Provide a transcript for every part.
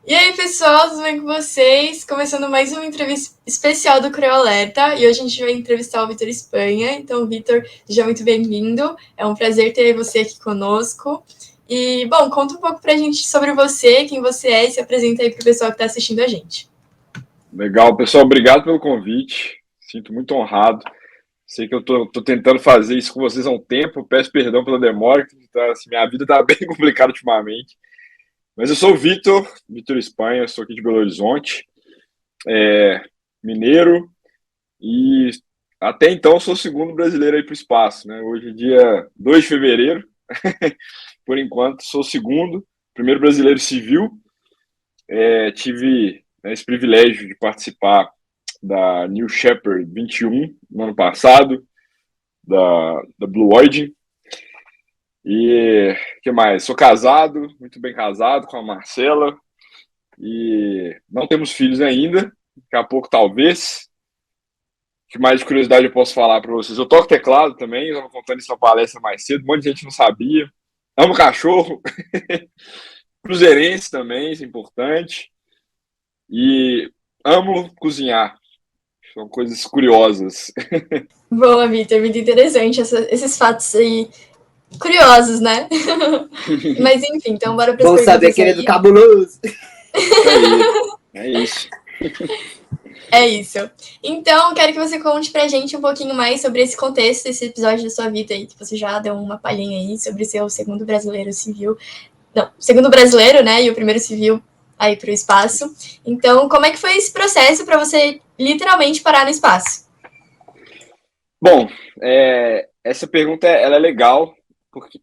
E aí, pessoal, tudo bem com vocês? Começando mais uma entrevista especial do Creu Alerta. E hoje a gente vai entrevistar o Vitor Espanha. Então, Vitor, seja muito bem-vindo. É um prazer ter você aqui conosco. E, bom, conta um pouco pra gente sobre você, quem você é, e se apresenta aí pro pessoal que está assistindo a gente. Legal, pessoal, obrigado pelo convite. Sinto muito honrado. Sei que eu tô tentando fazer isso com vocês há um tempo. Peço perdão pela demora, que assim, minha vida tá bem complicada ultimamente. Mas eu sou o Vitor Espanha, sou aqui de Belo Horizonte, mineiro, e até então sou o segundo brasileiro aí para o espaço, né? Hoje é dia 2 de fevereiro, por enquanto sou o segundo, primeiro brasileiro civil. Tive, né, esse privilégio de participar da New Shepard 21 no ano passado, da Blue Origin. E o que mais? Sou casado, muito bem casado com a Marcela, e não temos filhos ainda, daqui a pouco talvez. O que mais de curiosidade eu posso falar para vocês? Eu toco teclado também, eu estava contando isso na palestra mais cedo, um monte de gente não sabia. Amo cachorro, cruzeirense também, isso é importante. E amo cozinhar, são coisas curiosas. Boa, Vitor, muito interessante esses fatos aí curiosos, né? Mas enfim, então bora para as Bom saber, perguntas querido aí. cabuloso. Isso aí, é isso. É isso. Então, quero que você conte pra gente um pouquinho mais sobre esse contexto, esse episódio da sua vida aí, que você já deu uma palhinha aí sobre o seu segundo brasileiro civil. Não, segundo brasileiro, né? E o primeiro civil aí pro espaço. Então, como é que foi esse processo para você literalmente parar no espaço? Bom, essa pergunta ela é legal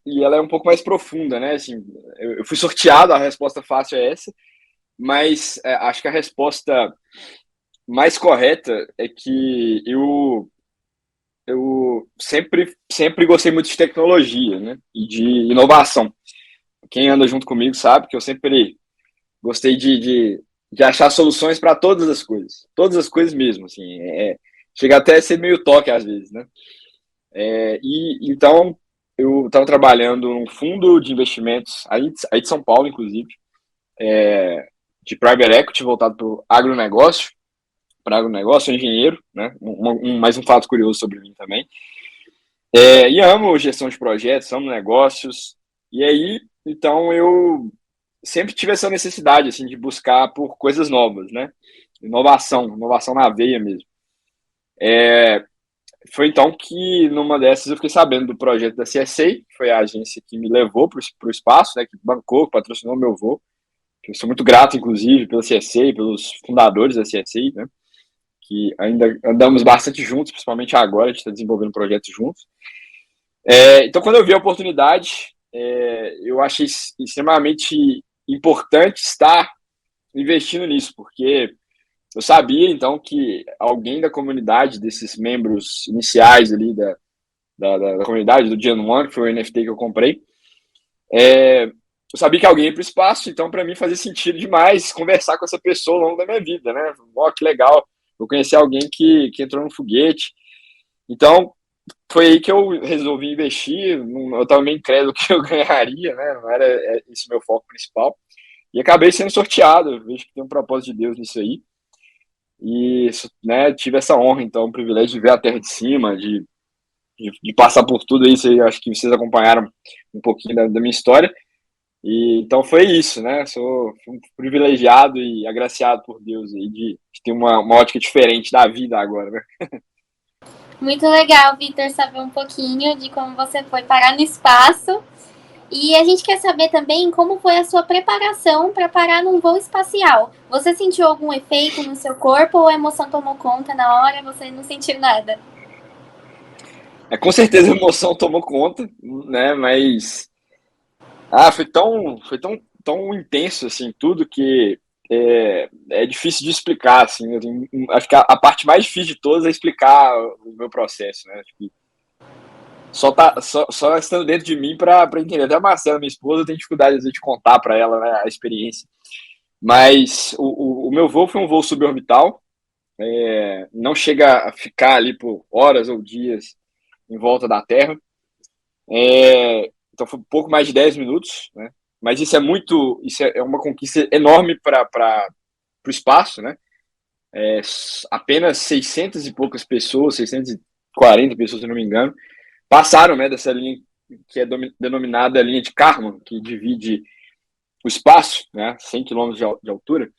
e ela é um pouco mais profunda, né? Assim, eu fui sorteado, a resposta fácil é essa, mas acho que a resposta mais correta é que eu sempre gostei muito de tecnologia, né? E de inovação. Quem anda junto comigo sabe que eu sempre gostei de achar soluções para todas as coisas mesmo, assim. Chega até a ser meio toque às vezes, né? E então eu estava trabalhando num fundo de investimentos aí de São Paulo, inclusive, de private equity voltado para o agronegócio. Para agronegócio, sou engenheiro, né? Mais um fato curioso sobre mim também. E amo gestão de projetos, amo negócios. E aí, então, eu sempre tive essa necessidade, assim, de buscar por coisas novas, né? Inovação na veia mesmo. Foi então que, numa dessas, eu fiquei sabendo do projeto da CSA, que foi a agência que me levou para o espaço, né? Que bancou, que patrocinou meu voo. Eu sou muito grato, inclusive, pela CSA, pelos fundadores da CSA, né? Que ainda andamos bastante juntos, principalmente agora, a gente está desenvolvendo projetos juntos. Então, quando eu vi a oportunidade, eu achei extremamente importante estar investindo nisso, porque eu sabia, então, que alguém da comunidade, desses membros iniciais ali da comunidade, do Gen One, que foi o NFT que eu comprei, eu sabia que alguém ia para o espaço, então, para mim, fazia sentido demais conversar com essa pessoa ao longo da minha vida, né? Ó, que legal, eu conheci alguém que entrou no foguete. Então, foi aí que eu resolvi investir. Eu estava meio incrédulo que eu ganharia, né? Não era esse meu foco principal. E acabei sendo sorteado. Eu vejo que tem um propósito de Deus nisso aí. E, né, tive essa honra, então, o privilégio de ver a terra de cima, de passar por tudo isso aí. Acho que vocês acompanharam um pouquinho da minha história. E então foi isso, né? Sou um privilegiado e agraciado por Deus aí de ter uma ótica diferente da vida agora, né? Muito legal, Vitor, saber um pouquinho de como você foi parar no espaço. E a gente quer saber também como foi a sua preparação para parar num voo espacial. Você sentiu algum efeito no seu corpo ou a emoção tomou conta na hora e você não sentiu nada? Com certeza a emoção tomou conta, né? Mas tão intenso assim tudo que é difícil de explicar, assim. Acho que a parte mais difícil de todas é explicar o meu processo, né? Acho que só estando dentro de mim para entender. Até a Marcela, minha esposa, tem dificuldade às vezes, de contar para ela, né, a experiência. Mas o meu voo foi um voo suborbital, não chega a ficar ali por horas ou dias em volta da Terra. Então foi um pouco mais de 10 minutos, né? mas isso é uma conquista enorme para o espaço, né? Apenas 600 e poucas pessoas, 640 pessoas, se não me engano, passaram, né, dessa linha que é denominada linha de Kármán, que divide o espaço, né, 100 quilômetros de altura.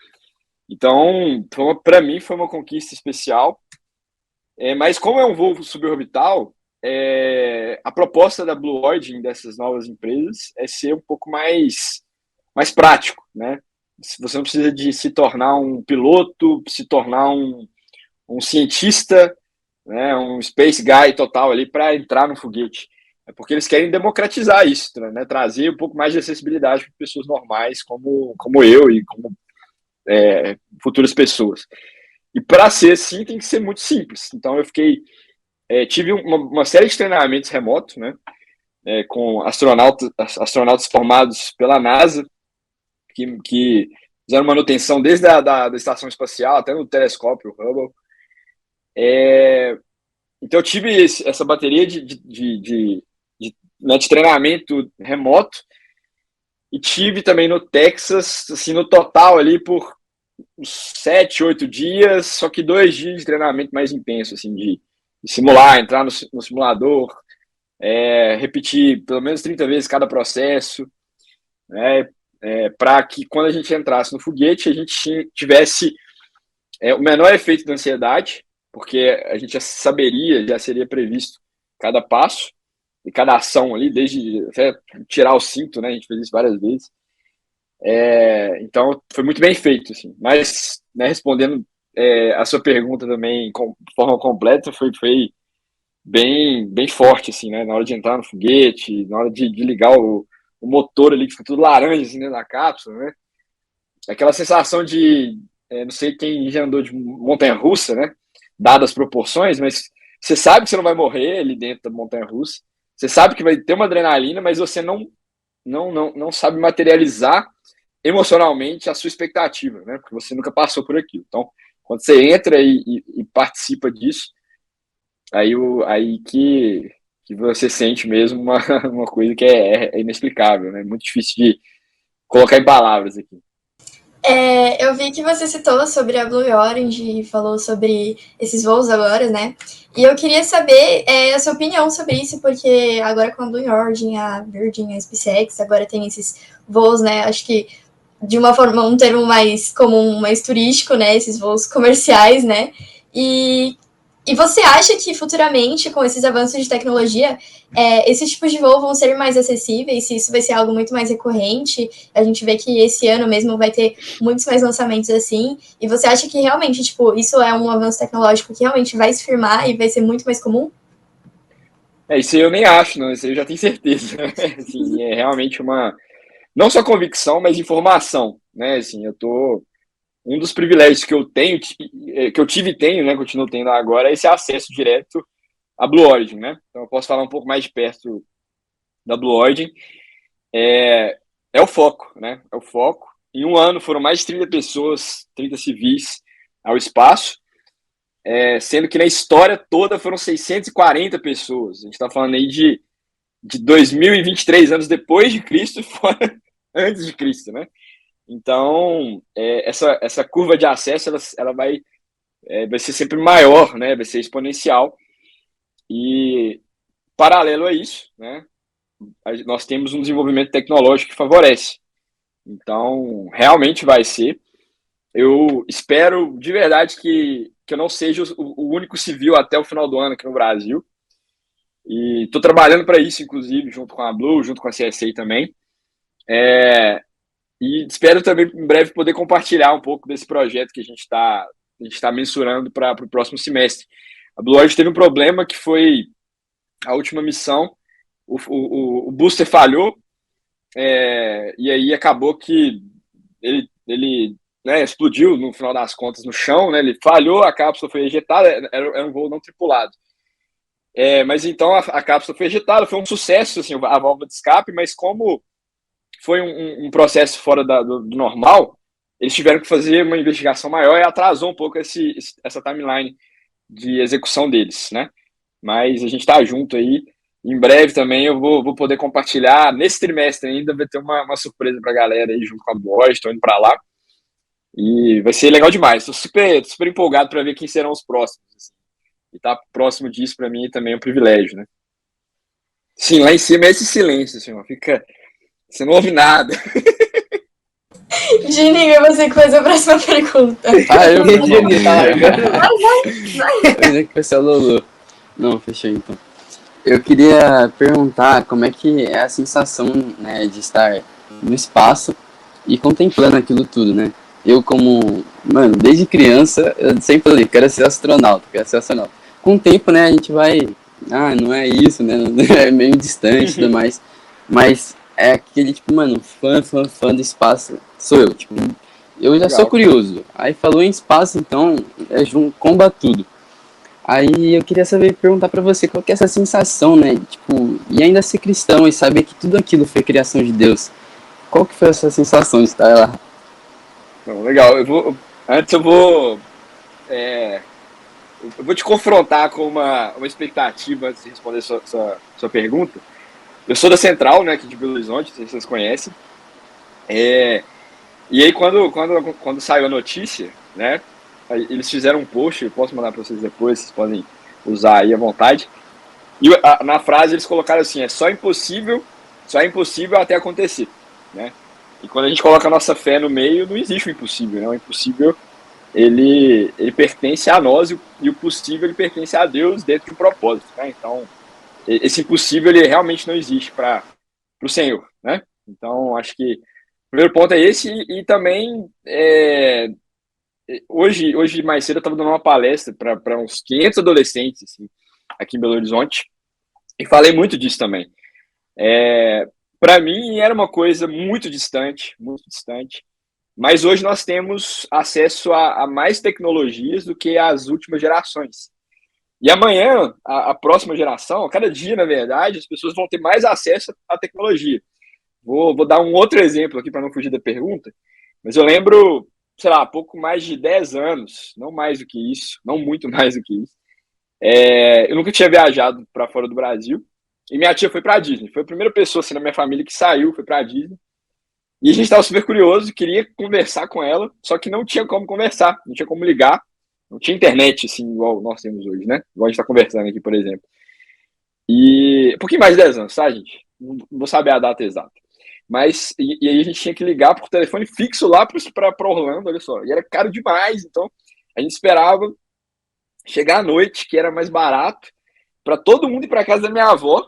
Então, para mim, foi uma conquista especial. Mas como é um voo suborbital, a proposta da Blue Origin, dessas novas empresas, é ser um pouco mais prático, né? Você não precisa de se tornar um piloto, se tornar um cientista, né, um space guy total ali para entrar no foguete. É porque eles querem democratizar isso, né? Trazer um pouco mais de acessibilidade para pessoas normais, como eu e como futuras pessoas. E para ser assim, tem que ser muito simples. Então, eu tive uma série de treinamentos remotos, né? Com astronautas formados pela NASA, que fizeram manutenção desde da estação espacial até no telescópio Hubble. Então, eu tive essa bateria de treinamento remoto, e tive também no Texas, assim, no total ali por uns 7, 8 dias, só que 2 dias de treinamento mais intenso, assim, de simular, entrar no simulador, repetir pelo menos 30 vezes cada processo, né, para que quando a gente entrasse no foguete, a gente tivesse o menor efeito da ansiedade, porque a gente já seria previsto cada passo e cada ação ali, desde até tirar o cinto, né, a gente fez isso várias vezes. Então, foi muito bem feito, assim. Mas, né, respondendo a sua pergunta também de forma completa, foi bem forte, assim, né? Na hora de entrar no foguete, na hora de ligar o motor ali, que fica tudo laranja, assim, dentro da cápsula, né? Aquela sensação de, não sei quem já andou de montanha-russa, né? Dadas as proporções, mas você sabe que você não vai morrer ali dentro da montanha-russa, você sabe que vai ter uma adrenalina, mas você não sabe materializar emocionalmente a sua expectativa, né? Porque você nunca passou por aquilo. Então, quando você entra e participa disso, aí que você sente mesmo uma coisa que é inexplicável, né? Muito difícil de colocar em palavras aqui. Eu vi que você citou sobre a Blue Origin e falou sobre esses voos agora, né? E eu queria saber a sua opinião sobre isso, porque agora com a Blue Origin, a Virgin, a SpaceX, agora tem esses voos, né? Acho que de uma forma, um termo mais comum, mais turístico, né? Esses voos comerciais, né? E você acha que futuramente, com esses avanços de tecnologia, esses tipos de voo vão ser mais acessíveis? Se isso vai ser algo muito mais recorrente? A gente vê que esse ano mesmo vai ter muitos mais lançamentos assim. E você acha que realmente, tipo, isso é um avanço tecnológico que realmente vai se firmar e vai ser muito mais comum? Isso eu nem acho, não. Isso eu já tenho certeza. Assim, é realmente não só convicção, mas informação, né? Assim, um dos privilégios que eu tenho, que eu tive e tenho, né, continuo tendo agora, é esse acesso direto à Blue Origin, né? Então eu posso falar um pouco mais de perto da Blue Origin. É o foco, né? É o foco. Em um ano foram mais de 30 pessoas, 30 civis ao espaço, sendo que na história toda foram 640 pessoas. A gente está falando aí de 2023 anos depois de Cristo e fora antes de Cristo, né? Então, essa curva de acesso ela vai ser sempre maior, né? Vai ser exponencial. E, paralelo a isso, né? Nós temos um desenvolvimento tecnológico que favorece. Então, realmente vai ser. Eu espero de verdade que eu não seja o único civil até o final do ano aqui no Brasil. E estou trabalhando para isso, inclusive, junto com a Blue, junto com a CSA também. E espero também, em breve, poder compartilhar um pouco desse projeto que a gente está mensurando para o próximo semestre. A Blue Origin teve um problema que foi a última missão, o booster falhou, e aí acabou que ele né, explodiu, no final das contas, no chão, né, ele falhou, a cápsula foi ejetada, era um voo não tripulado. Mas então a cápsula foi ejetada, foi um sucesso, assim, a válvula de escape, mas como foi um processo fora do normal, eles tiveram que fazer uma investigação maior e atrasou um pouco essa timeline de execução deles, né? Mas a gente está junto aí Em breve também eu vou poder compartilhar. Nesse trimestre ainda vai ter uma surpresa pra galera aí junto com a Boy, estou indo para lá. E vai ser legal demais. Estou super empolgado para ver quem serão os próximos. Assim. E estar próximo disso para mim também é um privilégio, né? Sim, lá em cima é esse silêncio, assim, ó, fica. Você não ouve nada. Gini, é você que faz a próxima pergunta. Eu Gini, vou. tá largando. Pois é que vai ser o Lulu. Não, fechou então. Eu queria perguntar como é que é a sensação, né, de estar no espaço e contemplando aquilo tudo, né? Eu mano, desde criança, eu sempre falei, quero ser astronauta. Com o tempo, né, a gente vai, não é isso, né, é meio distante e tudo mais, mas é aquele, tipo, mano, fã do espaço, sou eu, tipo, eu já sou Legal. curioso. Aí falou em espaço, então, comba tudo. Aí eu queria perguntar pra você, qual que é essa sensação, né, tipo, e ainda ser cristão e saber que tudo aquilo foi criação de Deus. Qual que foi essa sensação de estar lá? Não, legal. Antes eu vou te confrontar com uma expectativa antes de responder sua pergunta. Eu sou da Central, né, aqui de Belo Horizonte, não sei se vocês conhecem. E aí quando saiu a notícia, né, eles fizeram um post, eu posso mandar para vocês depois, vocês podem usar aí à vontade. E na frase eles colocaram assim, só é impossível até acontecer, né? E quando a gente coloca a nossa fé no meio, não existe o impossível, né? O impossível, ele pertence a nós e o possível, ele pertence a Deus dentro de um propósito, né? Então, esse impossível, ele realmente não existe para o Senhor, né? Então, acho que o primeiro ponto é esse e também, hoje mais cedo eu estava dando uma palestra para uns 500 adolescentes, assim, aqui em Belo Horizonte, e falei muito disso também. Para mim era uma coisa muito distante, mas hoje nós temos acesso a mais tecnologias do que as últimas gerações. E amanhã, a próxima geração, a cada dia, na verdade, as pessoas vão ter mais acesso à tecnologia. Vou dar um outro exemplo aqui para não fugir da pergunta, mas eu lembro, sei lá, pouco mais de 10 anos, não mais do que isso, não muito mais do que isso. Eu nunca tinha viajado para fora do Brasil. E minha tia foi pra Disney. Foi a primeira pessoa assim, na minha família que saiu, foi pra Disney. E a gente tava super curioso, queria conversar com ela, só que não tinha como conversar, não tinha como ligar, não tinha internet, assim, igual nós temos hoje, né? Igual a gente tá conversando aqui, por exemplo. E um pouquinho mais de 10 anos, tá, gente? Não vou saber a data exata. Mas, e aí a gente tinha que ligar por telefone fixo lá pra Orlando, olha só. E era caro demais, então a gente esperava chegar à noite, que era mais barato, para todo mundo ir para casa da minha avó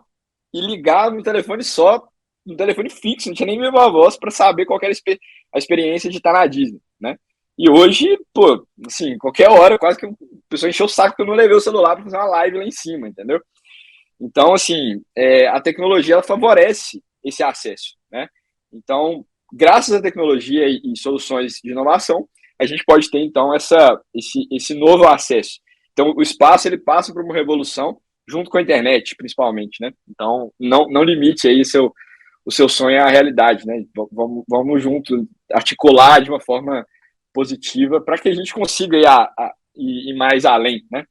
e ligar no telefone só, no telefone fixo, não tinha nem minha voz para saber qual era a experiência de estar na Disney, né? E hoje, pô, assim, qualquer hora, quase que a pessoa encheu o saco que eu não levei o celular para fazer uma live lá em cima, entendeu? Então, assim, a tecnologia ela favorece esse acesso, né? Então, graças à tecnologia e soluções de inovação, a gente pode ter, então, esse novo acesso. Então, o espaço ele passa por uma revolução junto com a internet, principalmente, né? Então, não limite aí o seu sonho à realidade, né? Vamos junto articular de uma forma positiva para que a gente consiga ir mais além, né?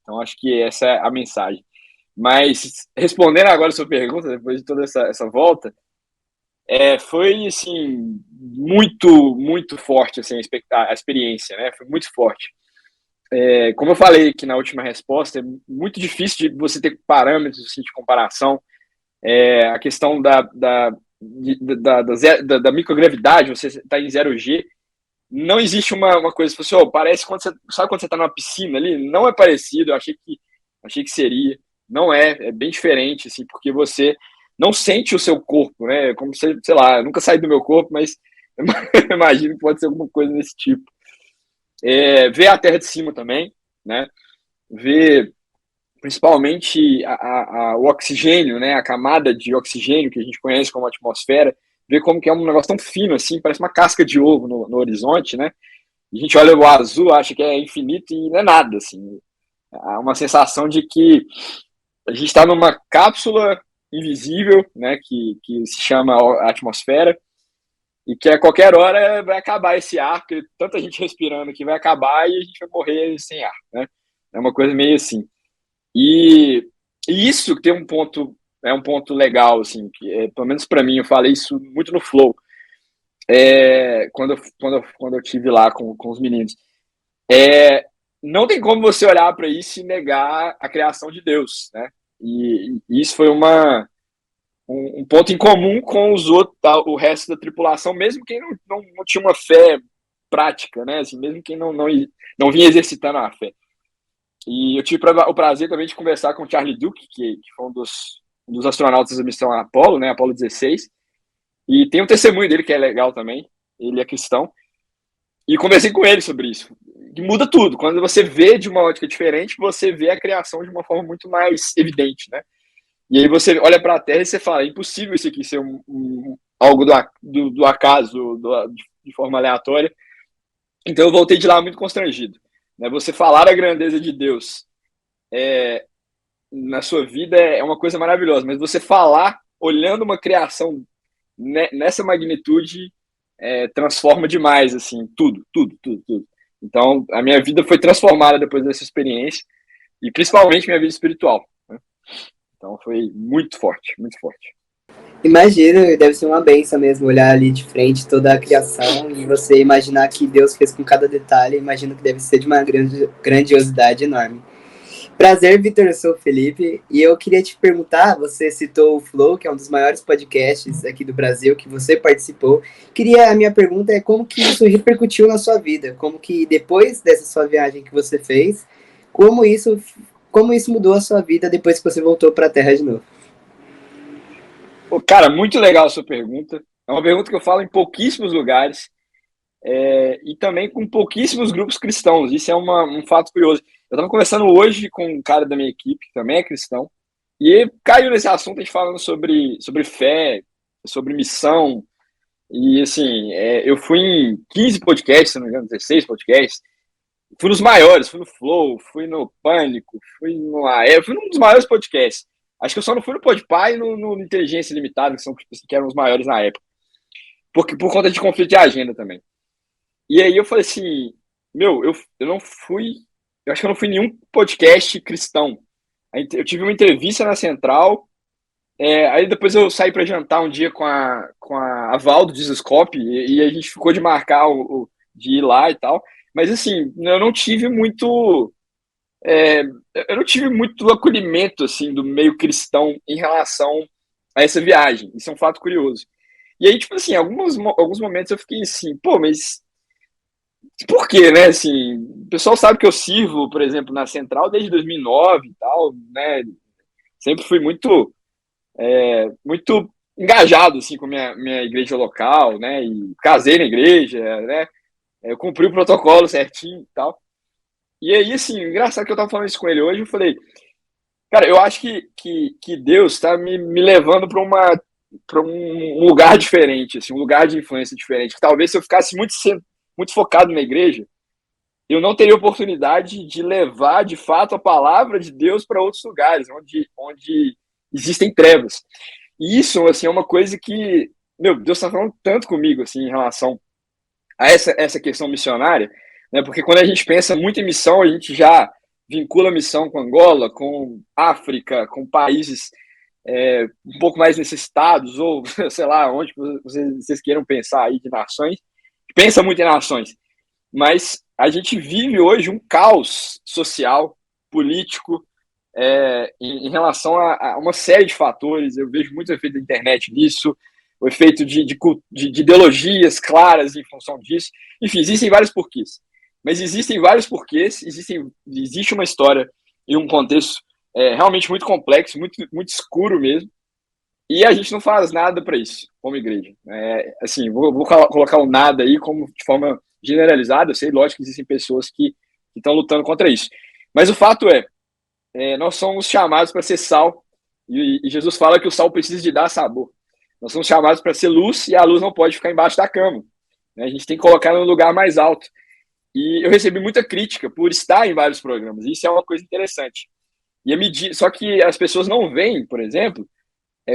Então, acho que essa é a mensagem. Mas, respondendo agora a sua pergunta, depois de toda essa volta, foi, assim, muito, muito forte assim, a experiência, né? Foi muito forte. Como eu falei aqui na última resposta, é muito difícil de você ter parâmetros assim, de comparação. A questão da microgravidade, você está em 0G, não existe uma coisa, assim, parece sabe quando você está numa piscina ali? Não é parecido, eu achei que seria, não é bem diferente, assim, porque você não sente o seu corpo, né? Como se, sei lá, eu nunca saí do meu corpo, mas eu imagino que pode ser alguma coisa desse tipo. Ver a Terra de cima também, né? Ver principalmente o oxigênio, né? A camada de oxigênio que a gente conhece como atmosfera, ver como que é um negócio tão fino assim, parece uma casca de ovo no horizonte, né? E a gente olha o azul, acha que é infinito e não é nada, assim. Há uma sensação de que a gente está numa cápsula invisível, né? Que se chama a atmosfera, e que a qualquer hora vai acabar esse ar, porque tanta gente respirando que vai acabar e a gente vai morrer sem ar, né? É uma coisa meio assim. E E isso tem um ponto legal, assim, que pelo menos para mim, eu falei isso muito no Flow, quando eu tive lá com os meninos. Não tem como você olhar para isso e negar a criação de Deus, né? E isso foi um ponto em comum com os outros, tá, o resto da tripulação, mesmo quem não tinha uma fé prática, né? Assim, mesmo quem não vinha exercitando a fé. E eu tive o prazer também de conversar com o Charlie Duke, que foi um dos astronautas da missão Apollo, né? Apollo 16. E tem um testemunho dele que é legal também. Ele é cristão. E conversei com ele sobre isso. E muda tudo. Quando você vê de uma ótica diferente, você vê a criação de uma forma muito mais evidente, né? E aí você olha para a Terra e você fala, é impossível isso aqui ser algo do acaso, de forma aleatória. Então eu voltei de lá muito constrangido. Né? Você falar a grandeza de Deus na sua vida é uma coisa maravilhosa, mas você falar olhando uma criação nessa magnitude transforma demais, assim, tudo. Então, a minha vida foi transformada depois dessa experiência, e principalmente minha vida espiritual, né? Então, foi muito forte, muito forte. Imagino, deve ser uma benção mesmo olhar ali de frente toda a criação e você imaginar que Deus fez com cada detalhe. Imagino que deve ser de uma grandiosidade enorme. Prazer, Vitor, eu sou o Felipe e eu queria te perguntar, você citou o Flow, que é um dos maiores podcasts aqui do Brasil, que você participou. A minha pergunta é como que isso repercutiu na sua vida? Como que depois dessa sua viagem que você fez, como isso mudou a sua vida depois que você voltou para a Terra de novo? Pô, cara, muito legal a sua pergunta. É uma pergunta que eu falo em pouquíssimos lugares e também com pouquíssimos grupos cristãos. Isso é um fato curioso. Eu estava conversando hoje com um cara da minha equipe, que também é cristão, e ele caiu nesse assunto, a gente falando sobre fé, sobre missão. E, assim, eu fui em 15 podcasts, se não me engano, 16 podcasts. Fui nos maiores, fui no Flow, fui no Pânico, fui num dos maiores podcasts. Acho que eu só não fui no Podpah e no Inteligência Limitada, que eram os maiores na época. Por conta de conflito de agenda também. E aí eu falei assim, eu não fui... Eu acho que eu não fui em nenhum podcast cristão. Eu tive uma entrevista na Central, aí depois eu saí para jantar um dia com a Val do Dizoscope, e a gente ficou de marcar de ir lá e tal. Mas assim, eu não tive muito acolhimento assim do meio cristão em relação a essa viagem. Isso é um fato curioso. E aí, tipo assim, alguns momentos eu fiquei assim, pô, mas por quê, né? Assim, o pessoal sabe que eu sirvo, por exemplo, na Central desde 2009 e tal, né? Sempre fui muito engajado assim com minha igreja local, né? E casei na igreja, né? Eu cumpri o protocolo certinho e tal. E aí, assim, engraçado que eu tava falando isso com ele hoje, eu falei, cara, eu acho que Deus tá me levando para um lugar diferente, assim, um lugar de influência diferente. Que talvez se eu ficasse muito focado na igreja, eu não teria oportunidade de levar, de fato, a palavra de Deus para outros lugares, onde existem trevas. E isso, assim, é uma coisa que, Deus está falando tanto comigo, assim, em relação a essa questão missionária, né? Porque quando a gente pensa muito em missão, a gente já vincula a missão com Angola, com África, com países um pouco mais necessitados, ou sei lá, onde vocês queiram pensar aí de nações. Pensa muito em nações, mas a gente vive hoje um caos social, político, em relação a uma série de fatores. Eu vejo muito efeito da internet nisso, o efeito de ideologias claras em função disso. Enfim, existem vários porquês. Mas existem vários porquês, existe uma história e um contexto realmente muito complexo, muito, muito escuro mesmo, e a gente não faz nada para isso, como igreja. Assim, vou colocar o nada aí como de forma generalizada. Eu sei, lógico, que existem pessoas que estão lutando contra isso. Mas o fato nós somos chamados para ser sal, e Jesus fala que o sal precisa de dar sabor. Nós somos chamados para ser luz, e a luz não pode ficar embaixo da cama, né? A gente tem que colocar no lugar mais alto. E eu recebi muita crítica por estar em vários programas. Isso é uma coisa interessante. Só que as pessoas não veem, por exemplo,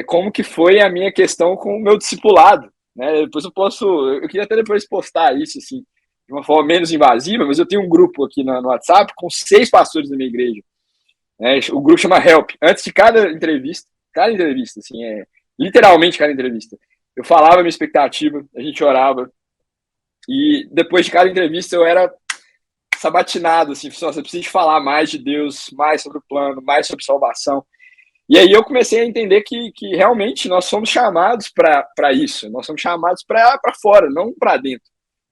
como que foi a minha questão com o meu discipulado, né? Depois eu queria até depois postar isso, assim, de uma forma menos invasiva, mas eu tenho um grupo aqui no WhatsApp com 6 pastores da minha igreja. né? O grupo chama Help. Antes de cada entrevista, assim, literalmente cada entrevista, eu falava a minha expectativa, a gente orava, e depois de cada entrevista eu era sabatinado, assim, você precisa falar mais de Deus, mais sobre o plano, mais sobre salvação. E aí eu comecei a entender que realmente nós somos chamados para isso, nós somos chamados para fora, não para dentro.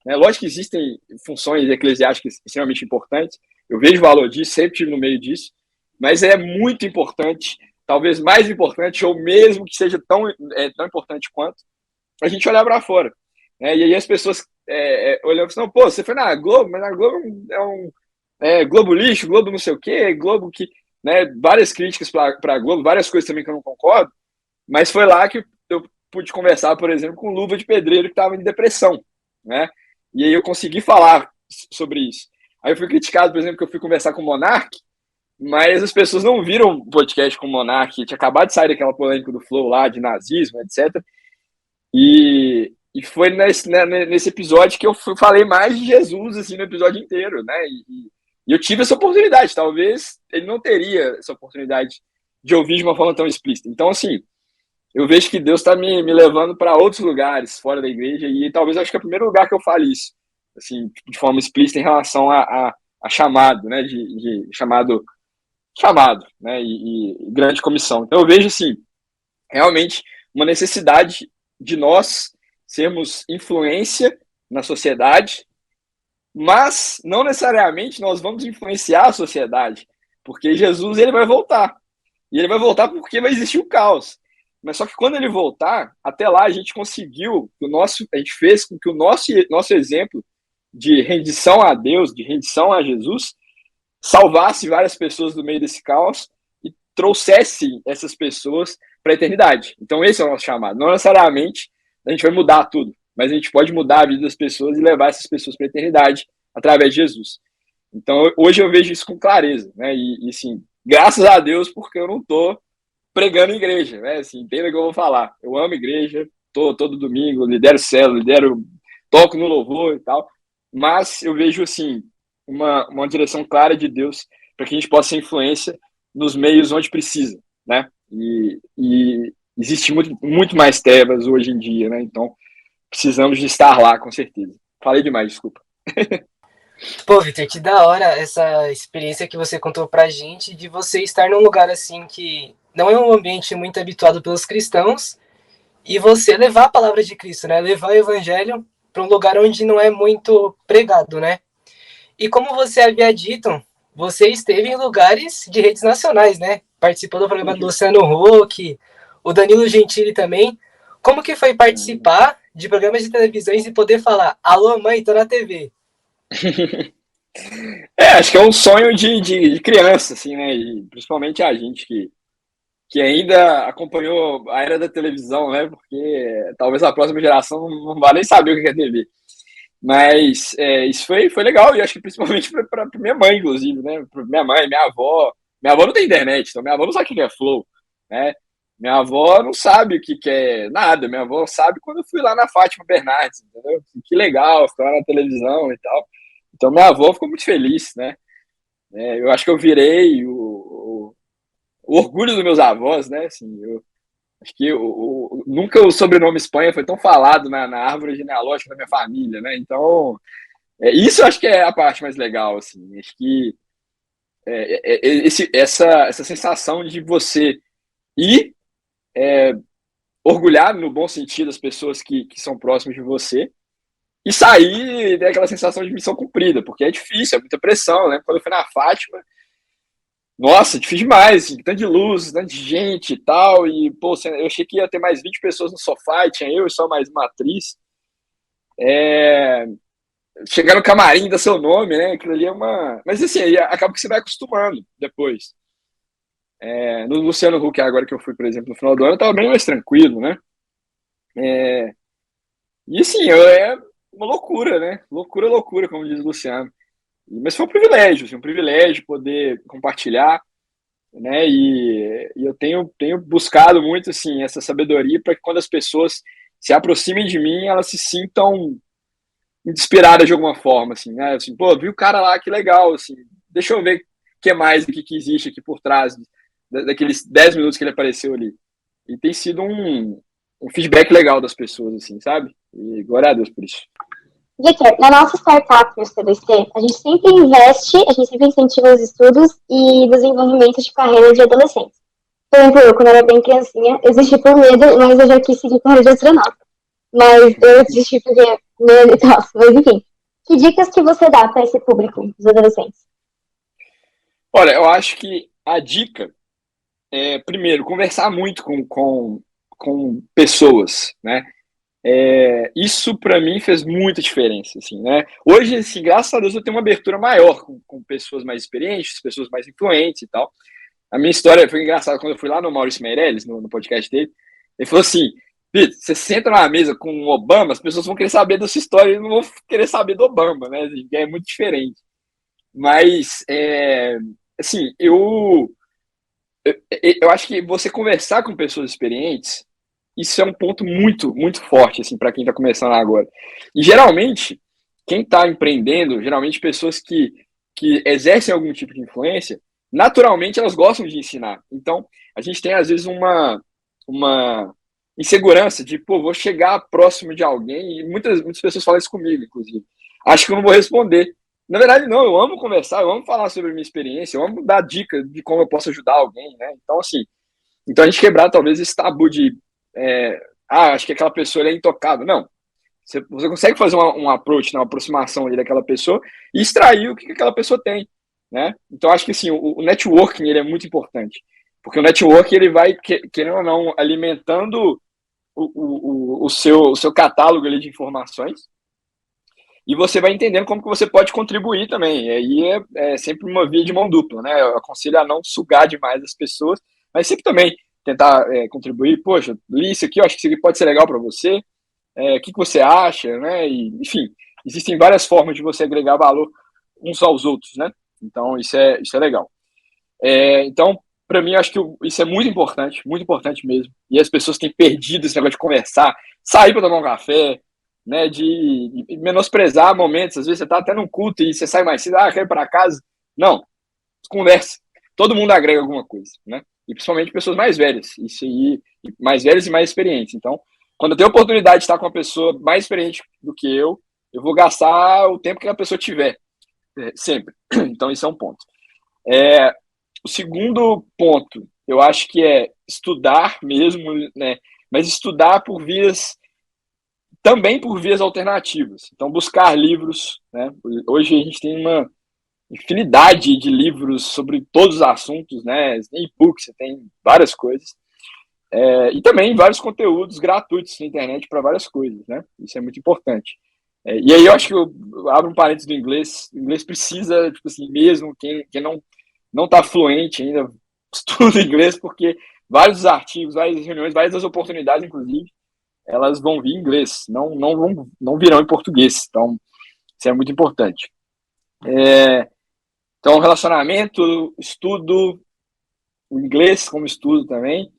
É lógico que existem funções eclesiásticas extremamente importantes, eu vejo valor disso, sempre estive no meio disso, mas é muito importante, talvez mais importante, ou mesmo que seja tão importante quanto, a gente olhar para fora. Né? E aí as pessoas olham e falam, pô, você foi na Globo, mas na Globo Globo lixo, Globo não sei o quê, Globo que... Né, várias críticas para a Globo, várias coisas também que eu não concordo, mas foi lá que eu pude conversar, por exemplo, com o Luva de Pedreiro, que estava em depressão, né? E aí eu consegui falar sobre isso. Aí eu fui criticado, por exemplo, que eu fui conversar com o Monark, mas as pessoas não viram o podcast com o Monark, tinha acabado de sair daquela polêmica do Flow lá, de nazismo, etc. E foi nesse episódio que eu falei mais de Jesus, assim, no episódio inteiro, né? E eu tive essa oportunidade, talvez ele não teria essa oportunidade de ouvir de uma forma tão explícita. Então, assim, eu vejo que Deus está me levando para outros lugares fora da igreja e talvez acho que é o primeiro lugar que eu fale isso, assim, de forma explícita em relação a chamado, né, de chamado, né, e grande comissão. Então eu vejo, assim, realmente uma necessidade de nós sermos influência na sociedade, mas não necessariamente nós vamos influenciar a sociedade, porque Jesus ele vai voltar. E ele vai voltar porque vai existir o caos. Mas só que quando ele voltar, até lá a gente conseguiu, a gente fez com que o nosso exemplo de rendição a Deus, de rendição a Jesus, salvasse várias pessoas do meio desse caos e trouxesse essas pessoas para a eternidade. Então esse é o nosso chamado. Não necessariamente a gente vai mudar tudo, mas a gente pode mudar a vida das pessoas e levar essas pessoas para a eternidade através de Jesus. Então, hoje eu vejo isso com clareza, né? E sim, graças a Deus, porque eu não estou pregando em igreja, né? Assim, entenda o que eu vou falar. Eu amo igreja, tô todo domingo, lidero célula, toco no louvor e tal, mas eu vejo, assim, uma direção clara de Deus para que a gente possa ser influência nos meios onde precisa, né? E existe muito mais trevas hoje em dia, né? Então, precisamos de estar lá, com certeza. Falei demais, desculpa. Pô, Vitor, que da hora essa experiência que você contou pra gente de você estar num lugar assim que não é um ambiente muito habituado pelos cristãos e você levar a palavra de Cristo, né? Levar o evangelho para um lugar onde não é muito pregado, né? E como você havia dito, você esteve em lugares de redes nacionais, né? Participou do programa do Luciano Huck, o Danilo Gentili também. Como que foi participar de programas de televisões e poder falar, alô mãe, tô na TV? Acho que é um sonho de criança, assim, né? E principalmente a gente que ainda acompanhou a era da televisão, né? Porque talvez a próxima geração não vá nem saber o que é TV. Mas isso foi legal, e acho que principalmente para minha mãe, inclusive, né? Pra minha mãe, minha avó. Minha avó não tem internet, então minha avó não sabe o que é Flow, né? Minha avó não sabe o que é nada. Minha avó sabe quando eu fui lá na Fátima Bernardes, entendeu? Que legal, ficar lá na televisão e tal. Então minha avó ficou muito feliz, né? Eu acho que eu virei o orgulho dos meus avós, né? Assim, acho que nunca o sobrenome Espanha foi tão falado na árvore genealógica da minha família, né? Então, isso eu acho que é a parte mais legal, assim. Acho que essa sensação de você ir orgulhar, no bom sentido, as pessoas que são próximas de você e sair daquela sensação de missão cumprida, porque é difícil, é muita pressão, né? Quando eu fui na Fátima, nossa, difícil demais, assim, tanto de luz, tanto de gente e tal, e, pô, eu achei que ia ter mais 20 pessoas no sofá, e tinha eu e só mais uma atriz. Chegar no camarim, dar seu nome, né, aquilo ali é uma... Mas, assim, aí acaba que você vai acostumando depois. No Luciano Huck, agora que eu fui, por exemplo, no final do ano, eu tava bem mais tranquilo, né. E, assim, é uma loucura, né, loucura, como diz o Luciano. Mas foi um privilégio poder compartilhar, né? E eu tenho buscado muito assim essa sabedoria para que quando as pessoas se aproximem de mim, elas se sintam inspiradas de alguma forma, assim, né? Assim, pô, vi o cara lá, que legal, assim, deixa eu ver que mais aqui que existe aqui por trás daqueles 10 minutos que ele apareceu ali. E tem sido um feedback legal das pessoas, assim, sabe? E glória a Deus por isso. Victor, na nossa startup, no CDC, a gente sempre investe, a gente sempre incentiva os estudos e desenvolvimento de carreiras de adolescentes. Por exemplo, eu, quando era bem criancinha, eu desisti por medo, mas eu já quis seguir carreira de astronauta. Mas eu desisti porque medo e tal. Mas enfim, que dicas que você dá para esse público, os adolescentes? Olha, eu acho que a dica é, primeiro, conversar muito com pessoas, né? Isso para mim fez muita diferença, assim, né? Hoje, assim, graças a Deus, eu tenho uma abertura maior com pessoas mais experientes, pessoas mais influentes e tal. A minha história foi engraçada quando eu fui lá no Maurício Meirelles, no podcast dele. Ele falou assim: Vitor, você senta na mesa com o Obama, as pessoas vão querer saber da sua história e não vão querer saber do Obama, né? É muito diferente. Mas, assim, eu acho que você conversar com pessoas experientes, isso é um ponto muito, muito forte, assim, para quem está começando agora. E geralmente, quem está empreendendo, geralmente pessoas que exercem algum tipo de influência, naturalmente elas gostam de ensinar. Então, a gente tem, às vezes, uma insegurança de, pô, vou chegar próximo de alguém, e muitas pessoas falam isso comigo, inclusive. Acho que eu não vou responder. Na verdade, não, eu amo conversar, eu amo falar sobre a minha experiência, eu amo dar dicas de como eu posso ajudar alguém, né? Então, assim, então a gente quebrar talvez esse tabu de acho que aquela pessoa é intocável. Não. Você consegue fazer um approach, né, uma aproximação ali daquela pessoa e extrair o que aquela pessoa tem, né? Então, acho que assim, o networking ele é muito importante. Porque o networking ele vai, querendo ou não, alimentando o seu catálogo ali de informações e você vai entendendo como que você pode contribuir também. E aí é sempre uma via de mão dupla, né? Eu aconselho a não sugar demais as pessoas, mas sempre também tentar contribuir. Poxa, li isso aqui, eu acho que isso aqui pode ser legal para você. O que você acha, né? E, enfim, existem várias formas de você agregar valor uns aos outros, né? Então, isso é legal. Então, para mim, eu acho que isso é muito importante mesmo. E as pessoas têm perdido esse negócio de conversar, sair para tomar um café, né, de menosprezar momentos. Às vezes você tá até num culto e você sai mais cedo, quero ir para casa. Não, conversa. Todo mundo agrega alguma coisa, né? E principalmente pessoas mais velhas. Isso aí, mais velhas e mais experientes. Então, quando eu tenho a oportunidade de estar com uma pessoa mais experiente do que eu vou gastar o tempo que a pessoa tiver. Sempre. Então, isso é um ponto. O segundo ponto, eu acho que é estudar mesmo, né? Mas estudar também por vias alternativas. Então, buscar livros, né? Hoje a gente tem uma infinidade de livros sobre todos os assuntos, né? E-book, você tem várias coisas. E também vários conteúdos gratuitos na internet para várias coisas, né? Isso é muito importante. E aí eu acho que eu abro um parênteses do inglês. O inglês precisa, tipo assim, mesmo quem não está fluente ainda, estuda inglês, porque vários artigos, várias reuniões, várias das oportunidades, inclusive, elas vão vir em inglês, não virão em português. Então, isso é muito importante. Então, relacionamento, estudo, o inglês como estudo também,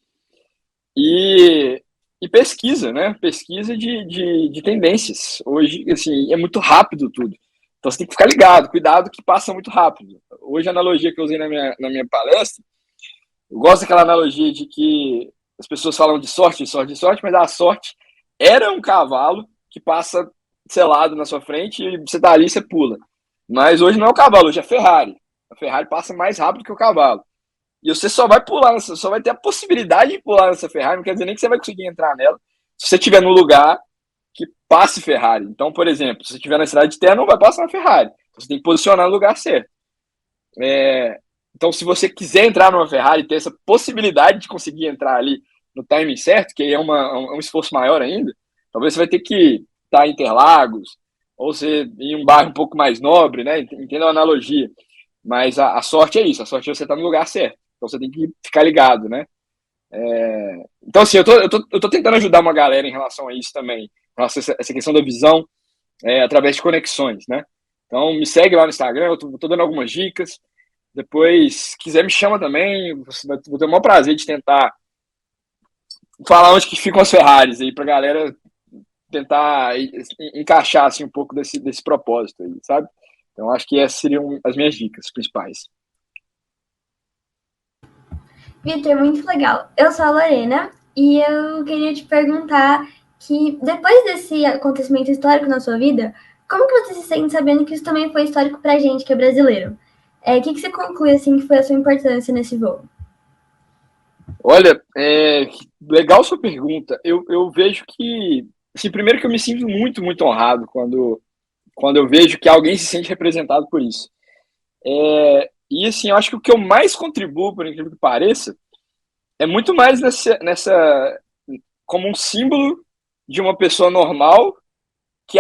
e pesquisa, né? Pesquisa de tendências. Hoje, assim, é muito rápido tudo. Então, você tem que ficar ligado, cuidado que passa muito rápido. Hoje, a analogia que eu usei na minha palestra, eu gosto daquela analogia de que as pessoas falam de sorte, mas a sorte era um cavalo que passa selado na sua frente e você tá ali e você pula. Mas hoje não é o cavalo, hoje é a Ferrari. A Ferrari passa mais rápido que o cavalo. E você só vai pular, só vai ter a possibilidade de pular nessa Ferrari, não quer dizer nem que você vai conseguir entrar nela, se você estiver no lugar que passe Ferrari. Então, por exemplo, se você estiver na cidade de terra, não vai passar na Ferrari. Você tem que posicionar no lugar certo. Então, se você quiser entrar numa Ferrari e ter essa possibilidade de conseguir entrar ali no timing certo, que é um esforço maior ainda, talvez você vai ter que estar em Interlagos, ou você em um bairro um pouco mais nobre, né? Entenda a analogia. Mas a sorte é isso, a sorte é você estar no lugar certo. Então você tem que ficar ligado, né? Então, assim, eu tô tentando ajudar uma galera em relação a isso também, em relação a essa questão da visão, através de conexões, né? Então, me segue lá no Instagram, eu tô dando algumas dicas. Depois, se quiser, me chama também. Vou ter o maior prazer de tentar falar onde que ficam as Ferraris aí, pra galera tentar encaixar assim, um pouco desse propósito aí, sabe? Então, acho que essas seriam as minhas dicas principais. Vitor, muito legal. Eu sou a Lorena e eu queria te perguntar que depois desse acontecimento histórico na sua vida, como que você se sente sabendo que isso também foi histórico pra gente que é brasileiro? O que você conclui assim que foi a sua importância nesse voo? Olha, legal sua pergunta. Eu vejo que, assim, primeiro que eu me sinto muito, muito honrado quando eu vejo que alguém se sente representado por isso. E assim, eu acho que o que eu mais contribuo, por incrível que pareça, é muito mais como um símbolo de uma pessoa normal que,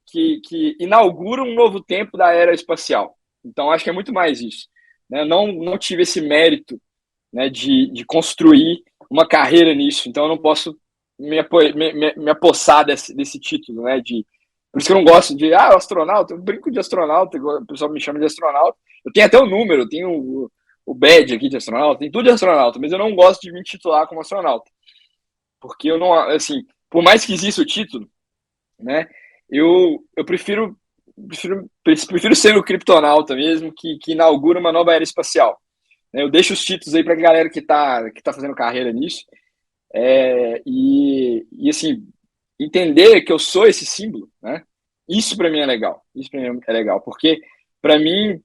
que inaugura um novo tempo da era espacial. Então, acho que é muito mais isso. Né? Não tive esse mérito, né, de construir uma carreira nisso, então eu não posso me apossar desse título, né, por isso que eu não gosto de, astronauta, eu brinco de astronauta, o pessoal me chama de astronauta, eu tenho até o número, eu tenho o badge aqui de astronauta, tem tudo de astronauta, mas eu não gosto de me titular como astronauta, porque eu não, assim, por mais que exista o título, né, eu prefiro ser o criptonauta mesmo, que inaugura uma nova era espacial. Eu deixo os títulos aí para a galera que tá fazendo carreira nisso. E assim, entender que eu sou esse símbolo, né? Isso para mim é legal. Isso para mim é legal, porque para mim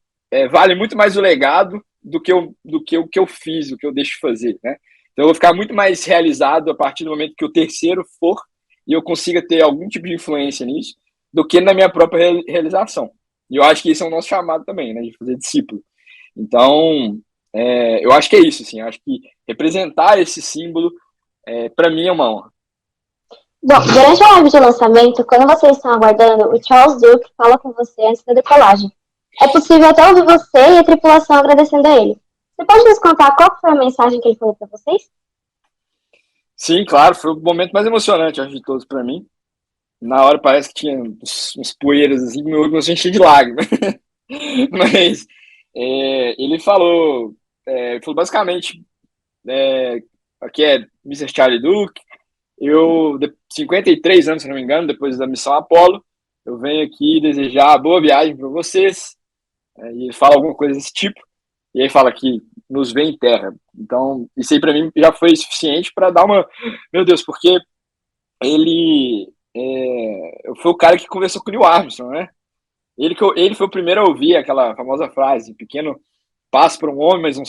vale muito mais o legado do que o que eu fiz, o que eu deixo de fazer, né? Então eu vou ficar muito mais realizado a partir do momento que o terceiro for e eu consiga ter algum tipo de influência nisso, do que na minha própria realização. E eu acho que esse é o nosso chamado também, né? De fazer discípulo. Então, eu acho que é isso, assim. Eu acho que representar esse símbolo, para mim, é uma honra. Bom, durante a live de lançamento, quando vocês estão aguardando, o Charles Duke fala com você antes da decolagem. É possível até ouvir você e a tripulação agradecendo a ele. Você pode nos contar qual foi a mensagem que ele falou para vocês? Sim, claro, foi o momento mais emocionante, acho, de todos para mim. Na hora parece que tinha uns poeiras assim, meu olho começou a encher de lágrimas. Mas ele falou basicamente, aqui é Mr. Charlie Duke, 53 anos, se não me engano, depois da missão Apollo, eu venho aqui desejar boa viagem para vocês, e ele fala alguma coisa desse tipo, e aí fala que nos vê em terra. Então, isso aí para mim já foi suficiente para dar uma... Meu Deus, porque ele foi o cara que conversou com o Neil Armstrong, né? Ele foi o primeiro a ouvir aquela famosa frase, pequeno passo para um homem, mas um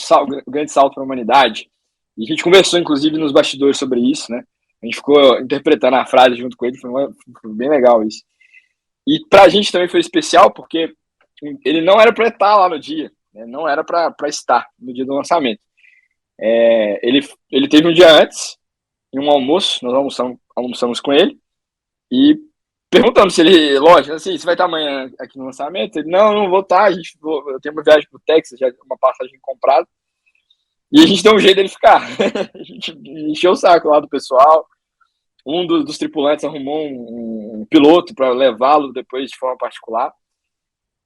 grande salto para a humanidade. E a gente conversou, inclusive, nos bastidores sobre isso, né? A gente ficou interpretando a frase junto com ele, foi bem legal isso. E para a gente também foi especial, porque ele não era para estar lá no dia, né? Não era para estar no dia do lançamento. Ele teve um dia antes, em um almoço, nós almoçamos com ele, e perguntando se ele, lógico, assim, você vai estar amanhã aqui no lançamento? Ele, não vou estar, eu tenho uma viagem para o Texas, já uma passagem comprada, e a gente deu um jeito dele ficar. A gente encheu o saco lá do pessoal, um dos tripulantes arrumou um piloto para levá-lo depois de forma particular,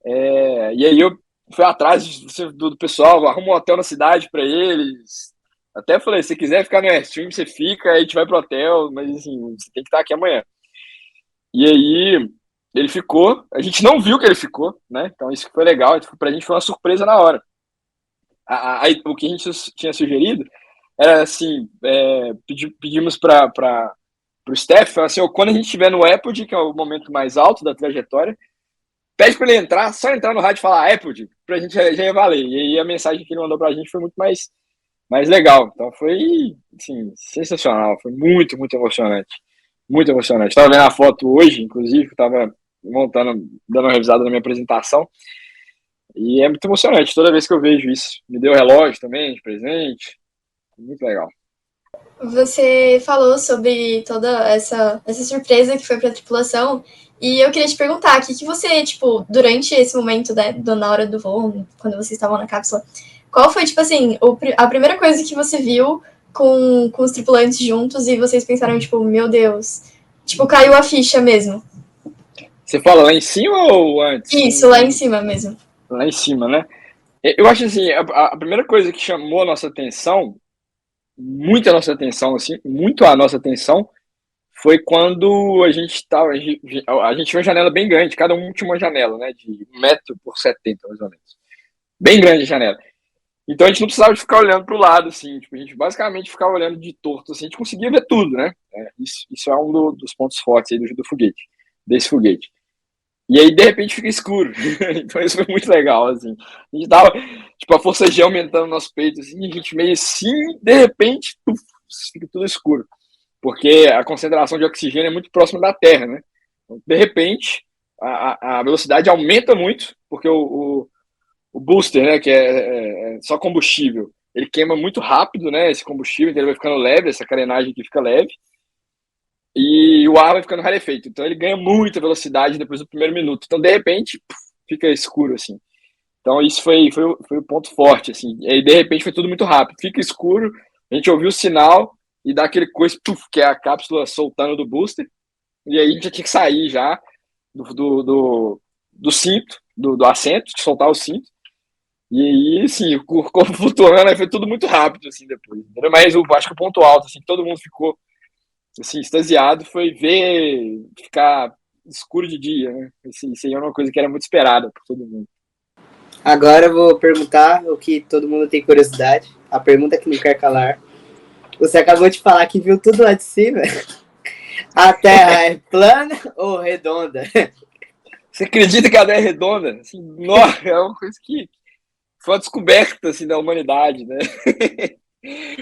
e aí eu fui atrás do pessoal, arrumou um hotel na cidade para eles, até falei, se quiser ficar no Airstream, você fica, aí a gente vai pro hotel, mas assim, você tem que estar aqui amanhã. E aí ele ficou, a gente não viu que ele ficou, né? Então isso foi legal, pra gente foi uma surpresa na hora. O que a gente tinha sugerido era assim, pedimos para o staff, assim, quando a gente estiver no Apple, que é o momento mais alto da trajetória, pede para ele entrar, só entrar no rádio e falar Apple, pra gente já ia valer. E aí a mensagem que ele mandou pra gente foi muito mais legal. Então foi, assim, sensacional, foi muito, muito emocionante. Muito emocionante. Estava vendo a foto hoje, inclusive, estava dando uma revisada na minha apresentação. E é muito emocionante toda vez que eu vejo isso. Me deu relógio também, de presente. Muito legal. Você falou sobre toda essa surpresa que foi para a tripulação. E eu queria te perguntar, o que você, tipo, durante esse momento, né, na hora do voo, quando vocês estavam na cápsula, qual foi, tipo assim, a primeira coisa que você viu com os tripulantes juntos e vocês pensaram, tipo, meu Deus, tipo, caiu a ficha mesmo? Você fala lá em cima ou antes? Isso, lá em cima mesmo. Lá em cima, né? Eu acho assim, a primeira coisa que chamou a nossa atenção, muito a nossa atenção, assim, muito a nossa atenção, foi quando a gente tinha uma janela bem grande, cada um tinha uma janela, né, de 1,70 m, mais ou menos. Bem grande a janela. Então a gente não precisava de ficar olhando para o lado, assim, tipo, a gente basicamente ficava olhando de torto, assim, a gente conseguia ver tudo, né? Isso é um dos pontos fortes aí do foguete, desse foguete. E aí, de repente, fica escuro. Então isso foi muito legal, assim. A gente tava, tipo, a força G aumentando no nosso peito, assim, a gente meio assim, de repente, fica tudo escuro. Porque a concentração de oxigênio é muito próxima da Terra, né? Então, de repente, a velocidade aumenta muito, porque o booster, né, que é só combustível, ele queima muito rápido, né, esse combustível, então ele vai ficando leve, essa carenagem aqui fica leve, e o ar vai ficando rarefeito. Então ele ganha muita velocidade depois do primeiro minuto. Então, de repente, fica escuro, assim. Então isso foi o ponto forte, assim. E aí, de repente, foi tudo muito rápido. Fica escuro, a gente ouviu o sinal e dá aquele coisa, que é a cápsula soltando do booster. E aí a gente já tinha que sair já do cinto, do assento, de soltar o cinto. E aí, assim, o corpo flutuando, aí foi tudo muito rápido, assim, depois. Mas eu acho que o ponto alto, assim, que todo mundo ficou, assim, extasiado, foi ver ficar escuro de dia, né? Assim, isso aí é uma coisa que era muito esperada por todo mundo. Agora eu vou perguntar o que todo mundo tem curiosidade. A pergunta que não quer calar. Você acabou de falar que viu tudo lá de cima. A Terra é plana ou redonda? Você acredita que a Terra é redonda? Assim, nossa, é uma coisa que foi uma descoberta, assim, da humanidade, né?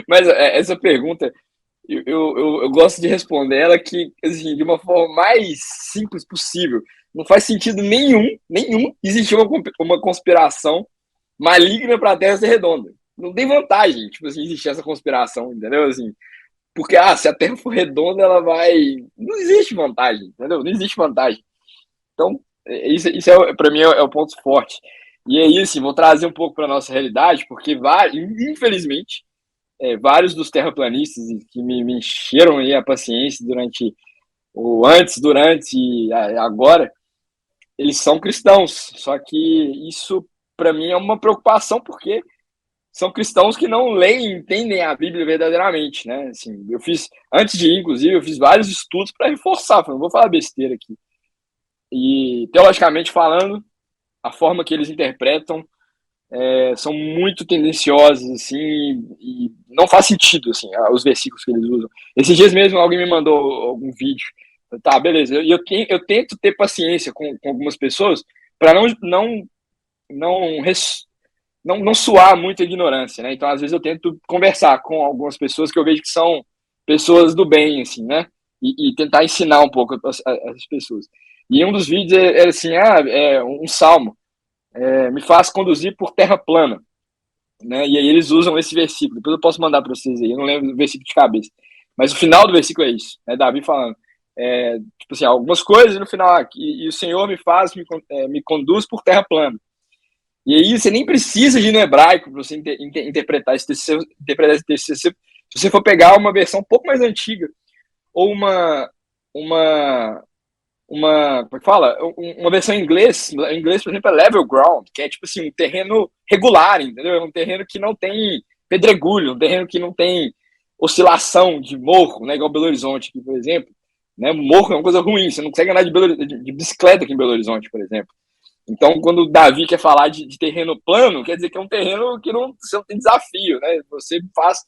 Mas essa pergunta, eu gosto de responder ela que, assim, de uma forma mais simples possível. Não faz sentido nenhum existir uma conspiração maligna para a Terra ser redonda. Não tem vantagem, tipo assim, existir essa conspiração, entendeu? Assim, porque, se a Terra for redonda, ela vai... Não existe vantagem, entendeu? Não existe vantagem. Então, isso para mim, é o ponto forte. E aí, assim, vou trazer um pouco para a nossa realidade, porque, infelizmente, vários dos terraplanistas que me encheram aí a paciência durante o antes, durante e agora, eles são cristãos. Só que isso, para mim, é uma preocupação, porque são cristãos que não leem e entendem a Bíblia verdadeiramente, né? Assim, antes de ir, inclusive, eu fiz vários estudos para reforçar, não vou falar besteira aqui. E, teologicamente falando, a forma que eles interpretam são muito tendenciosas, assim, e não faz sentido, assim, os versículos que eles usam. Esses dias mesmo alguém me mandou algum vídeo. Tá, beleza. Eu tento ter paciência com algumas pessoas para não suar muito a ignorância, né? Então, às vezes, eu tento conversar com algumas pessoas que eu vejo que são pessoas do bem, assim, né? E tentar ensinar um pouco as pessoas. E um dos vídeos era assim, um salmo, me faz conduzir por terra plana, né? E aí eles usam esse versículo. Depois eu posso mandar para vocês aí, eu não lembro do versículo de cabeça. Mas o final do versículo é isso, é Davi falando, tipo assim, algumas coisas, e no final, e o Senhor me conduz por terra plana. E aí você nem precisa de ir no hebraico para você interpretar esse texto. Se você for pegar uma versão um pouco mais antiga, ou como é que fala? Uma versão em inglês, por exemplo, é level ground, que é tipo assim, um terreno regular, entendeu? É um terreno que não tem pedregulho, um terreno que não tem oscilação de morro, né? Igual Belo Horizonte aqui, por exemplo. Né? Morro é uma coisa ruim, você não consegue andar de bicicleta aqui em Belo Horizonte, por exemplo. Então, quando o Davi quer falar de terreno plano, quer dizer que é um terreno que você não tem desafio, né? Você faz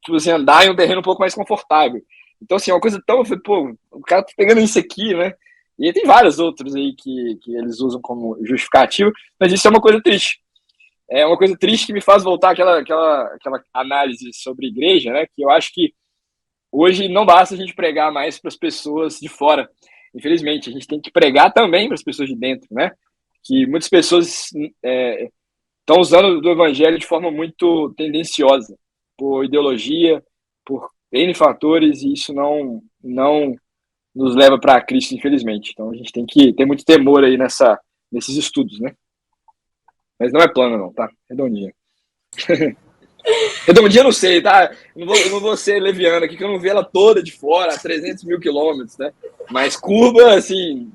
você andar em um terreno um pouco mais confortável. Então, assim, é uma coisa tão... Pô, o cara tá pegando isso aqui, né? E tem vários outros aí que eles usam como justificativo, mas isso é uma coisa triste. É uma coisa triste que me faz voltar àquela análise sobre igreja, né? Que eu acho que hoje não basta a gente pregar mais para as pessoas de fora. Infelizmente, a gente tem que pregar também para as pessoas de dentro, né? Que muitas pessoas estão usando do evangelho de forma muito tendenciosa, por ideologia, por N fatores, e isso não nos leva para Cristo, infelizmente. Então a gente tem que ter muito temor aí nesses estudos, né? Mas não é plano, não, tá? Redondinha. Redondinha eu não sei, tá? Eu não vou ser leviano aqui, que eu não vi ela toda de fora, a 300 mil quilômetros, né? Mas curva, assim,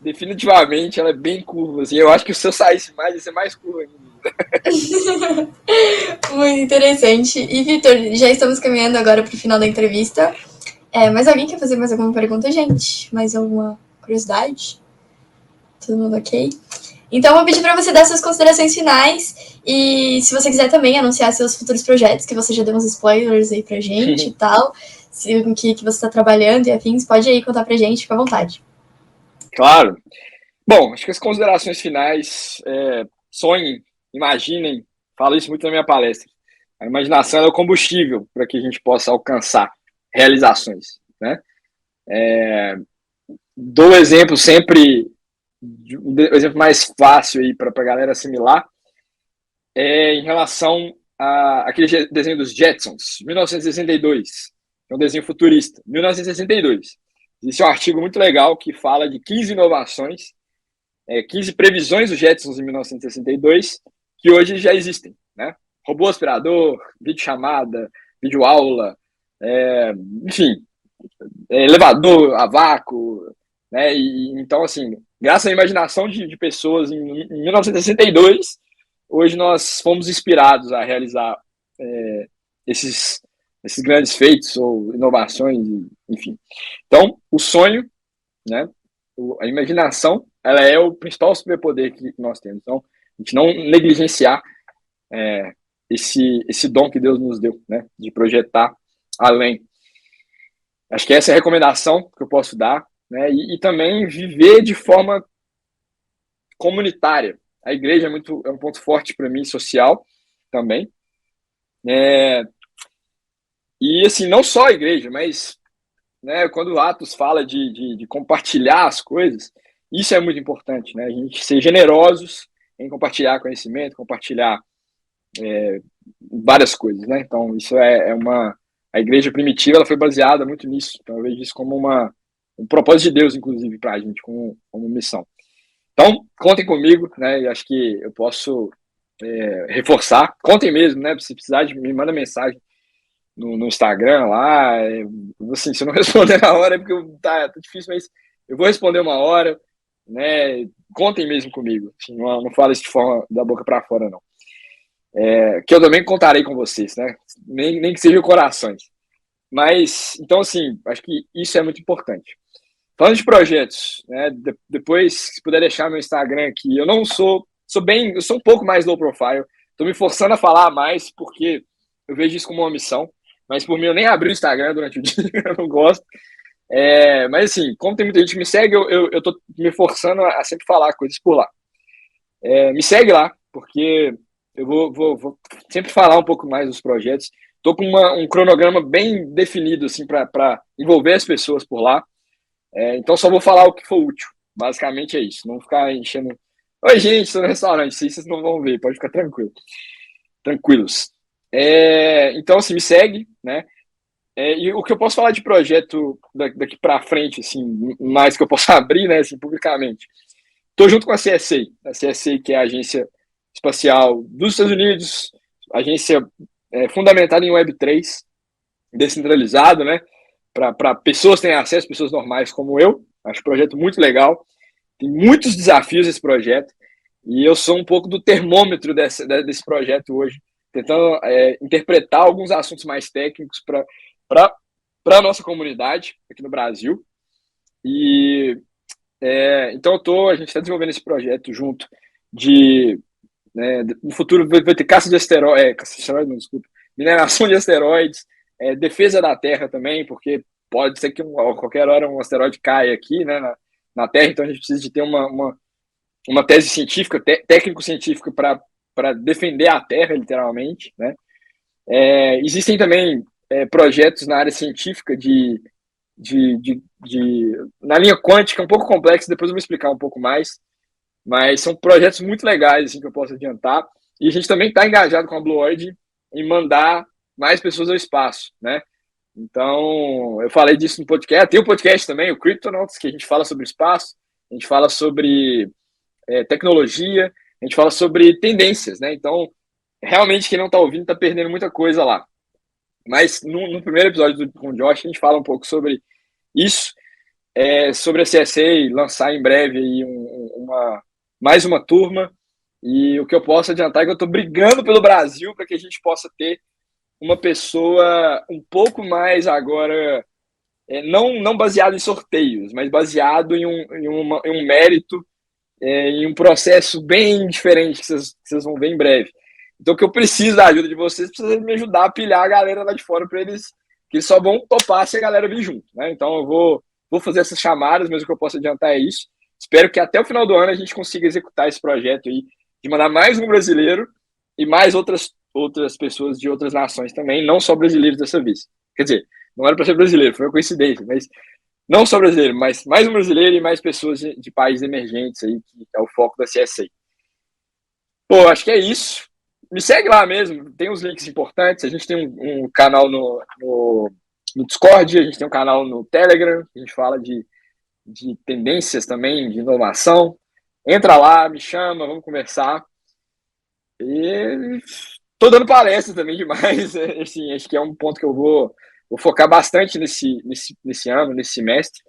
definitivamente ela é bem curva, assim. Eu acho que se eu saísse mais, ia ser mais curva ainda. Muito interessante. E, Vitor, já estamos caminhando agora para o final da entrevista. Mas alguém quer fazer mais alguma pergunta, gente? Mais alguma curiosidade? Todo mundo ok? Então, eu vou pedir para você dar suas considerações finais e se você quiser também anunciar seus futuros projetos, que você já deu uns spoilers aí pra gente e tal, em que você está trabalhando e afins, pode aí contar pra gente, fica à vontade. Claro. Bom, acho que as considerações finais, sonhem, imaginem, falo isso muito na minha palestra. A imaginação é o combustível para que a gente possa alcançar realizações, né? Dou exemplo sempre, o exemplo mais fácil aí para a galera assimilar, em relação àquele desenho dos Jetsons, 1962, é um desenho futurista, 1962. Existe um artigo muito legal que fala de 15 inovações, 15 previsões dos Jetsons em 1962, que hoje já existem, né? Robô aspirador, videochamada, videoaula, enfim, elevador a vácuo, né? Então, assim, graças à imaginação de pessoas em 1962, hoje nós fomos inspirados a realizar esses grandes feitos ou inovações, enfim. Então, o sonho, né? A imaginação, ela é o principal superpoder que nós temos. Então, a gente não negligenciar esse dom que Deus nos deu, né? De projetar além. Acho que essa é a recomendação que eu posso dar, né? E também viver de forma comunitária. A igreja é um ponto forte para mim, social também. E assim, não só a igreja, mas, né, quando o Atos fala de compartilhar as coisas, isso é muito importante, né? A gente ser generosos em compartilhar conhecimento, compartilhar várias coisas, né? Então, isso a igreja primitiva, ela foi baseada muito nisso. Então, eu vejo isso como um propósito de Deus, inclusive, para a gente, como missão. Então, contem comigo, né? E acho que eu posso reforçar. Contem mesmo, né? Se precisar, me manda mensagem no Instagram lá. Assim, se eu não responder na hora, é porque tá difícil, mas eu vou responder uma hora, né? Contem mesmo comigo. Assim, não falo isso de forma da boca para fora, não. Que eu também contarei com vocês, né? Nem que seja corações. Mas, então, assim, acho que isso é muito importante. Falando de projetos, né? Depois, se puder deixar meu Instagram aqui, eu não sou eu sou um pouco mais low profile, estou me forçando a falar mais, porque eu vejo isso como uma missão, mas por mim eu nem abri o Instagram durante o dia, eu não gosto. Mas assim, como tem muita gente que me segue, eu tô me forçando a sempre falar coisas por lá. Me segue lá, porque eu vou sempre falar um pouco mais dos projetos. Estou com um cronograma bem definido assim, para envolver as pessoas por lá. Então só vou falar o que for útil. Basicamente é isso. Não ficar enchendo. Oi, gente, estou no restaurante. Isso vocês não vão ver, pode ficar tranquilos. Então, assim, me segue, né? E o que eu posso falar de projeto daqui para frente, assim, mais que eu possa abrir, né, assim, publicamente. Estou junto com a CSA, que é a Agência Espacial dos Estados Unidos, agência fundamentada em Web3, descentralizado, né? Para pessoas terem acesso, pessoas normais como eu. Acho o projeto muito legal. Tem muitos desafios esse projeto. E eu sou um pouco do termômetro desse projeto hoje, tentando interpretar alguns assuntos mais técnicos para a nossa comunidade aqui no Brasil. E então a gente está desenvolvendo esse projeto junto no futuro vai ter caça de asteroides, mineração de asteroides, defesa da Terra também, porque pode ser que a qualquer hora um asteroide caia aqui, né, na Terra, então a gente precisa de ter uma tese científica, técnico-científica para defender a Terra, literalmente, né. Existem também projetos na área científica na linha quântica, um pouco complexo, depois eu vou explicar um pouco mais, mas são projetos muito legais, assim, que eu posso adiantar, e a gente também está engajado com a Blue Origin em mandar mais pessoas ao espaço, né? Então, eu falei disso no podcast, tem um podcast também, o Cryptonauts, que a gente fala sobre espaço, a gente fala sobre tecnologia, a gente fala sobre tendências, né? Então, realmente, quem não está ouvindo está perdendo muita coisa lá. Mas no primeiro episódio com o Josh, a gente fala um pouco sobre isso, sobre a CSA lançar em breve aí mais uma turma. E o que eu posso adiantar é que eu estou brigando pelo Brasil para que a gente possa ter uma pessoa um pouco mais agora, não baseado em sorteios, mas baseado em um mérito em um processo bem diferente que vocês vão ver em breve. Então, o que eu preciso da ajuda de vocês, precisa me ajudar a pilhar a galera lá de fora para eles, que eles só vão topar se a galera vir junto, né? Então, eu vou fazer essas chamadas, mas o que eu posso adiantar é isso. Espero que até o final do ano a gente consiga executar esse projeto aí, de mandar mais um brasileiro e mais outras pessoas de outras nações também, não só brasileiros dessa vez. Quer dizer, não era para ser brasileiro, foi uma coincidência, mas não só brasileiro, mas mais um brasileiro e mais pessoas de países emergentes aí, que é o foco da CSA. Pô, acho que é isso. Me segue lá mesmo, tem uns links importantes. A gente tem um canal no Discord, a gente tem um canal no Telegram, a gente fala de tendências também, de inovação. Entra lá, me chama, vamos conversar. E tô dando palestra também demais. Assim, acho que é um ponto que eu vou focar bastante nesse ano, nesse semestre,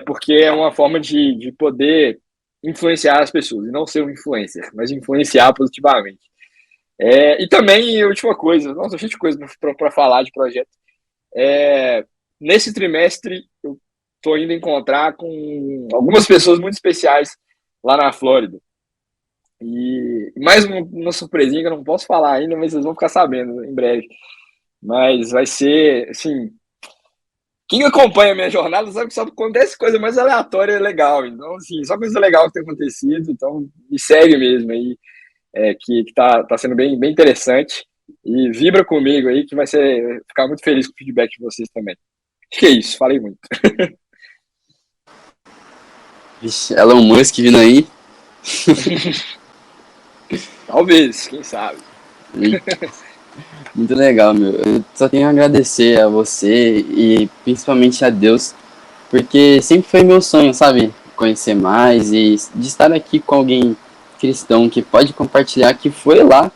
porque é uma forma de poder influenciar as pessoas, e não ser um influencer, mas influenciar positivamente. E também, última coisa, nossa, cheio de coisa para falar de projeto. Nesse trimestre, eu estou indo encontrar com algumas pessoas muito especiais lá na Flórida. E mais uma surpresinha que eu não posso falar ainda, mas vocês vão ficar sabendo em breve. Mas vai ser, assim, quem acompanha a minha jornada sabe que só acontece coisa mais aleatória e legal. Então, assim, só coisa legal que tem acontecido. Então, me segue mesmo aí, que tá sendo bem, bem interessante. E vibra comigo aí, que vai ficar muito feliz com o feedback de vocês também. Acho que é isso, falei muito. Vixe, Elon Musk vindo aí. Talvez, quem sabe. Muito legal, meu. Eu só tenho a agradecer a você e principalmente a Deus, porque sempre foi meu sonho, sabe? Conhecer mais e de estar aqui com alguém cristão que pode compartilhar, que foi lá,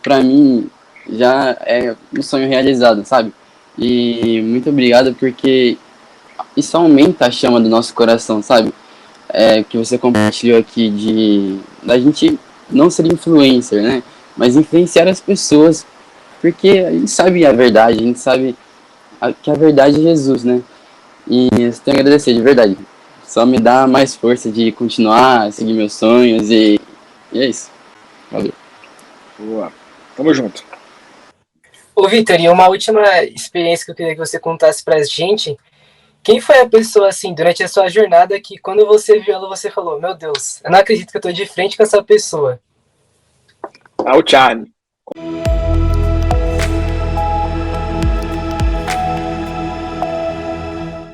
pra mim já é um sonho realizado, sabe? E muito obrigado, porque isso aumenta a chama do nosso coração, sabe? Que você compartilhou aqui da gente não ser influencer, né? Mas influenciar as pessoas, porque a gente sabe a verdade, a gente sabe que a verdade é Jesus, né? E eu tenho a agradecer, de verdade. Só me dá mais força de continuar a seguir meus sonhos e é isso. Valeu. Boa. Tamo junto. Ô, Vitor, e uma última experiência que eu queria que você contasse pra gente. Quem foi a pessoa, assim, durante a sua jornada que quando você viu ela, você falou, meu Deus, eu não acredito que eu tô de frente com essa pessoa? O Charlie.